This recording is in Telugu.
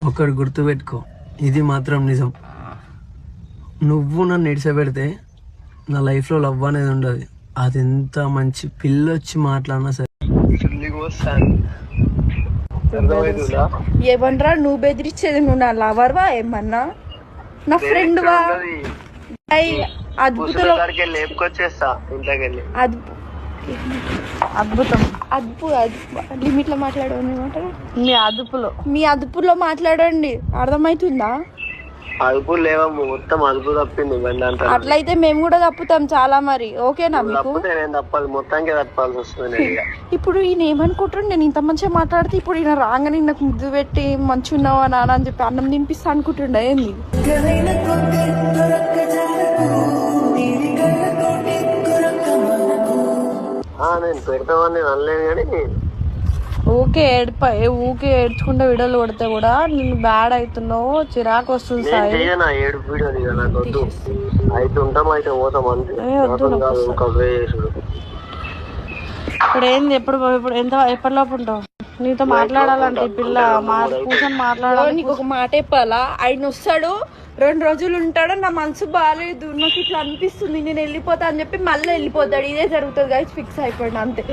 ఒకటి గుర్తుపెట్టుకో, ఇది మాత్రం నిజం. నువ్వు నన్ను ఇడిసపెడితే నా లైఫ్లో లవ్ అనేది ఉండదు. అది ఎంత మంచి పిల్ల వచ్చి మాట్లాడినా సరే. ఏమనరా నువ్వు బెదిరించేది? నువ్వు నా లవర్వా ఏమన్నా? నా ఫ్రెండ్ వా? అద్భుతం అద్భుతం లిమిట్ లో మాట్లాడండి. మీ అదుపులో మాట్లాడండి. అర్థమవుతుందా? అదుపు లేవమ్మ, మొత్తం అదుపు తప్పింది. అట్లయితే మేము కూడా తప్పుతాం చాలా. మరి ఓకేనా మీకు? తప్పాలి, మొత్తానికి తప్పాల్సి వస్తుంది. ఇప్పుడు ఈయన ఏమనుకుంటారు, నేను ఇంత మంచిగా మాట్లాడితే ఇప్పుడు ఈయన రాగానే నాకు ముద్దు పెట్టి మంచి ఉన్నావా నాన్న అని చెప్పి అన్నం తినిపిస్తా అనుకుంటుండే ఏంది? నేను పెడతామని అనలేదు కానీ ఊకే ఏడ్చుకుంటే వీడియోలు కొడితే కూడా నేను బ్యాడ్ అవుతున్నావు, చిరాకు వస్తుంది సాయి. ఇప్పుడు ఏంది? ఇప్పుడు ఎప్పటిలోపు ఉంటావు? నీతో మాట్లాడాలంటే పిల్ల కూర్చొని మాట్లాడాలి. నీకు ఒక మాట చెప్పాలా? ఆయన వస్తాడు, 2 రోజులు ఉంటాడు, నా మనసు బాగాలేదు, నాకు ఇట్లా అనిపిస్తుంది, నేను వెళ్ళిపోతా అని చెప్పి మళ్ళీ వెళ్ళిపోతాడు. ఇదే జరుగుతుంది. ఫిక్స్ అయిపోయింది అంతే.